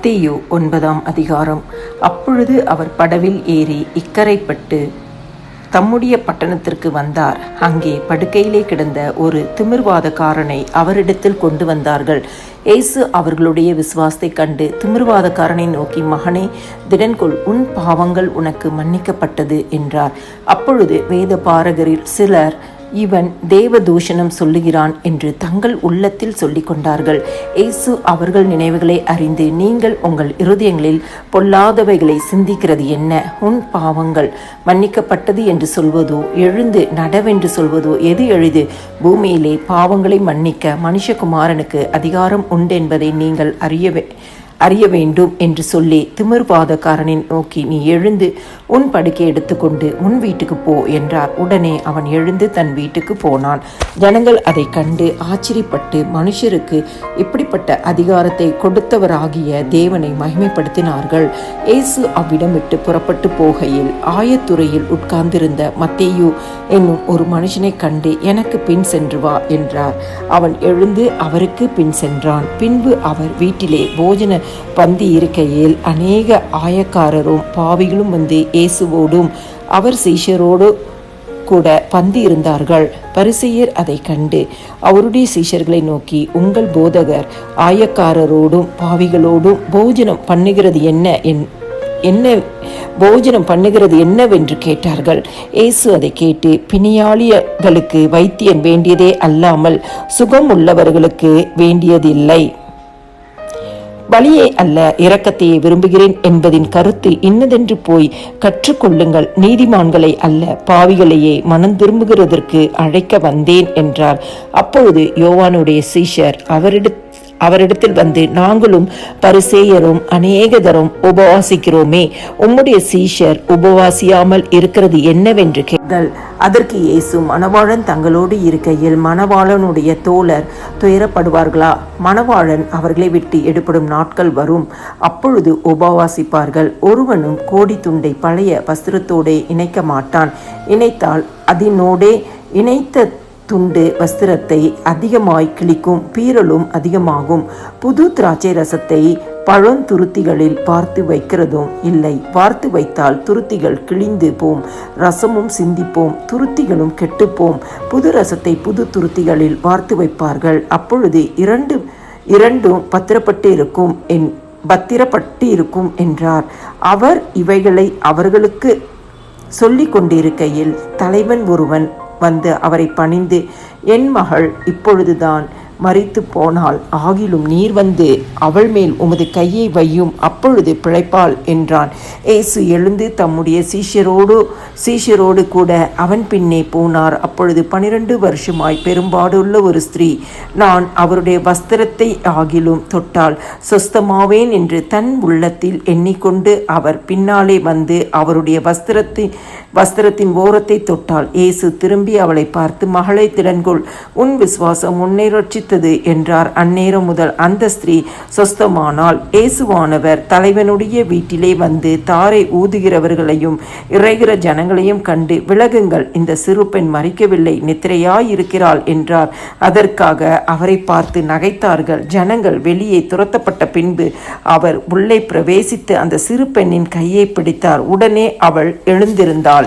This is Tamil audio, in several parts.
மத்தேயு 9ஆம் அதிகாரம். அப்பொழுது அவர் படவில் ஏறி இக்கரைப்பட்டு தம்முடைய பட்டணத்திற்கு வந்தார். அங்கே படுக்கையிலே கிடந்த ஒரு திமிர்வாதக்காரனை அவரிடத்தில் கொண்டு வந்தார்கள். இயேசு அவர்களுடைய விசுவாசத்தை கண்டு திமிர்வாதக்காரனை நோக்கி, மகனே, திடன்கொள், உன் பாவங்கள் உனக்கு மன்னிக்கப்பட்டது என்றார். அப்பொழுது வேத பாரகரில் சிலர், இவன் தேவ தூஷணம் சொல்லுகிறான் என்று தங்கள் உள்ளத்தில் சொல்லிக் கொண்டார்கள். இயேசு அவர்கள் நினைவுகளை அறிந்து, நீங்கள் உங்கள் இருதயங்களில் பொல்லாதவைகளை சிந்திக்கிறது என்ன? உன் பாவங்கள் மன்னிக்கப்பட்டது என்று சொல்வதோ, எழுந்து நடவென்று சொல்வதோ எது எளிது? பூமியிலே பாவங்களை மன்னிக்க மனுஷகுமாரனுக்கு அதிகாரம் உண்டென்பதை நீங்கள் அறிய வேண்டும் என்று சொல்லி திமிர்வாதக்காரனை நோக்கி, நீ எழுந்து உன் படுக்கை எடுத்துக்கொண்டு உன் வீட்டுக்கு போ என்றார். உடனே அவன் எழுந்து தன் வீட்டுக்கு போனான். ஜனங்கள் அதை கண்டு ஆச்சரியப்பட்டு, மனுஷருக்கு இப்படிப்பட்ட அதிகாரத்தை கொடுத்தவராகிய தேவனை மகிமைப்படுத்தினார்கள். இயேசு அவ்விடம் விட்டு புறப்பட்டு போகையில் ஆயத்துறையில் உட்கார்ந்திருந்த மத்தேயு என்னும் ஒரு மனுஷனை கண்டு, எனக்கு பின் சென்று வா என்றார். அவன் எழுந்து அவருக்கு பின் சென்றான். பின்பு அவர் வீட்டிலே போஜன பந்தி இருக்கையில் அநேக ஆயக்காரரும் பாவிகளும் வந்து இயேசுவோடும் அவர் சீஷரோடு கூட பந்தி இருந்தார்கள். பரிசேயர் அதை கண்டு அவருடைய சீஷர்களை நோக்கி, உங்கள் போதகர் ஆயக்காரரோடும் பாவிகளோடும் போஜனம் பண்ணுகிறது என்னவென்று கேட்டார்கள். இயேசு அதை கேட்டு, பிணியாளிகளுக்கு வைத்தியன் வேண்டியதே அல்லாமல் சுகம் உள்ளவர்களுக்கு வேண்டியதில்லை, பலியே அல்ல, இரக்கத்தையே விரும்புகிறேன் என்பதின் கருத்து இன்னதென்று போய் கற்றுக்கொள்ளுங்கள். நீதிமான்களை அல்ல, பாவிகளையே மனம் திரும்புகிறதற்கு அழைக்க வந்தேன் என்றார். அப்பொழுது யோவானுடைய சீஷர் அவரிடத்தில் வந்து, நாங்களும் பரிசேயரும் அநேக தரம் உபவாசிக்கிறோமே, உம்முடைய சீஷர் உபவாசியாமல் இருக்கிறது என்னவென்று கேட்டார்கள். அதற்கு இயேசு, மணவாளன் தங்களோடு இருக்கையில் மணவாளனுடைய தோழர் துயரப்படுவார்களா? மணவாளன் அவர்களை விட்டு எடுப்படும் நாட்கள் வரும், அப்பொழுது உபவாசிப்பார்கள். ஒருவனும் கோடி துண்டை பழைய வஸ்திரத்தோடு இணைக்க மாட்டான். இணைத்தால் அதனோடே இணைத்த துண்டு வஸ்திரத்தை அதிகமாய் கிழிக்கும், பீறலும் அதிகமாகும். புது திராட்சை ரசத்தை பழந்துருத்திகளில் வார்த்து வைக்கிறதும் இல்லை. வார்த்து வைத்தால் துருத்திகள் கிழிந்து போம், ரசமும் சிந்திப்போம், துருத்திகளும் கெட்டுப்போம். புது ரசத்தை புது துருத்திகளில் வார்த்து வைப்பார்கள். அப்பொழுது இரண்டும் பத்திரப்பட்டு இருக்கும் என்றார். அவர் இவைகளை அவர்களுக்கு சொல்லிக் கொண்டிருக்கையில் தலைவன் ஒருவன் வந்து அவரை பணிந்து, என் மகள் இப்பொழுதுதான் மரித்து போனாள், ஆகிலும் நீர் வந்து அவள் மேல் உமது கையை வையும், அப்பொழுது பிழைப்பாள் என்றான். இயேசு எழுந்து தம்முடைய சீஷரோடு கூட அவன் பின்னே போனார். அப்பொழுது 12 வருஷமாய் பெரும்பாடுள்ள ஒரு ஸ்திரீ, நான் அவருடைய வஸ்திரத்தை ஆகிலும் தொட்டால் சொஸ்தமாவேன் என்று தன் உள்ளத்தில் எண்ணிக்கொண்டு அவர் பின்னாலே வந்து அவருடைய வஸ்திரத்தின் ஓரத்தை தொட்டாள். இயேசு திரும்பி அவளை பார்த்து, மகளை, திடன்கொள், உன் விசுவாசம் உன்னை ரட்சித்தது என்றார். அந்நேரம் முதல் அந்த ஸ்திரீ சொஸ்தமானாள். இயேசுவானவர் தலைவனுடைய வீட்டிலே வந்து தாரை ஊதுகிறவர்களையும் இறைகிற ஜனங்களையும் கண்டு, விலகுங்கள், இந்த சிறு பெண் மரிக்கவில்லை, நித்திரையாயிருக்கிறாள் என்றார். அதற்காக அவரை பார்த்து நகைத்தார்கள். ஜனங்கள் வெளியே துரத்தப்பட்ட பின்பு அவர் உள்ளே பிரவேசித்து அந்த சிறு பெண்ணின் கையை பிடித்தார். உடனே அவள் எழுந்திருந்தாள்.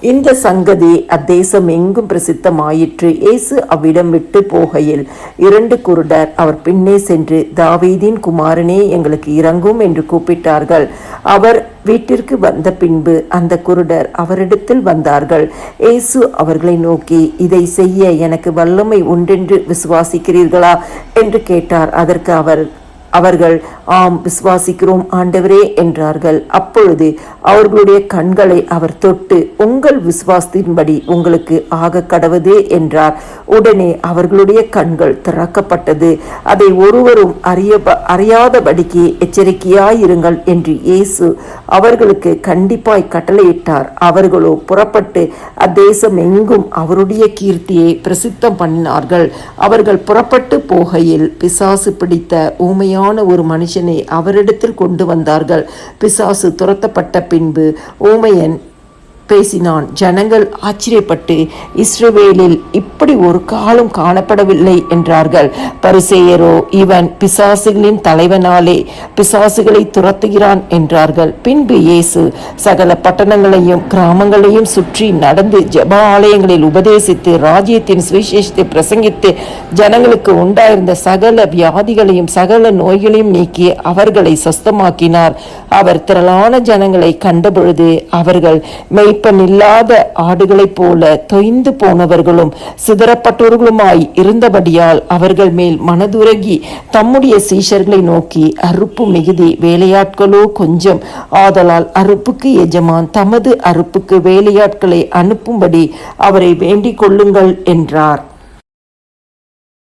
இந்த சங்கதி அத்தேசம் எங்கும் பிரசித்தமாயிற்று. இயேசு அவ்விடம் விட்டு போகையில் 2 குருடர் அவர் பின்னே சென்று, தாவீதின் குமாரனே, எங்களுக்கு இரங்கும் என்று கூப்பிட்டார்கள். அவர் வீட்டிற்கு வந்த பின்பு அந்த குருடர் அவரிடத்தில் வந்தார்கள். இயேசு அவர்களை நோக்கி, இதை செய்ய எனக்கு வல்லமை உண்டென்று விசுவாசிக்கிறீர்களா என்று கேட்டார். அதற்கு அவர்கள், ஆம், விசுவாசிக்கிறோம் ஆண்டவரே என்றார்கள். அப்பொழுது அவர்களுடைய கண்களை அவர் தொட்டு, உங்கள் விசுவாசத்தின்படி உங்களுக்கு ஆக கடவுது என்றார். உடனே அவர்களுடைய கண்கள் திறக்கப்பட்டது. அதை ஒருவரும் அறியாதபடிக்கு எச்சரிக்கையாயிருங்கள் என்று இயேசு அவர்களுக்கு கண்டிப்பாய் கட்டளையிட்டார். அவர்களோ புறப்பட்டு அத்தேசம் எங்கும் அவருடைய கீர்த்தியை பிரசித்தம் பண்ணினார்கள். அவர்கள் புறப்பட்டு போகையில் பிசாசு பிடித்த ஊமையான ஒரு மனுஷனை அவரிடத்தில் கொண்டு வந்தார்கள். பிசாசு துரத்தப்பட்ட பின்பு ஊமையன் பேசினான். ஜனங்கள் ஆச்சரியப்பட்டு, இஸ்ரவேலில் இப்படி ஒரு காலம் காணப்படவில்லை என்றார்கள். பரிசேயரோ, இவன் பிசாசுகளின் தலைவனாலே பிசாசுகளை துரத்துகிறான் என்றார்கள். பின்பு இயேசு சகல பட்டணங்களையும் கிராமங்களையும் சுற்றி நடந்து ஜெப ஆலயங்களில் உபதேசித்து ராஜ்யத்தின் சுவிசேஷத்தை பிரசங்கித்து ஜனங்களுக்கு உண்டாயிருந்த சகல வியாதிகளையும் சகல நோய்களையும் நீக்கி அவர்களை சொஸ்தமாக்கினார். அவர் திரளான ஜனங்களை கண்டபொழுது அவர்கள் மெய்ப்பனில்லாத ஆடுகளைப் போல தொய்ந்து போனவர்களும் சிதறப்பட்டவர்களுமாய் இருந்தபடியால் அவர்கள் மேல் மனதுருகி தம்முடைய சீஷர்களை நோக்கி, அறுப்பு மிகுதி, வேலையாட்களோ கொஞ்சம். ஆதலால் அறுப்புக்கு எஜமான் தமது அறுப்புக்கு வேலையாட்களை அனுப்பும்படி அவரை வேண்டிக் கொள்ளுங்கள் என்றார்.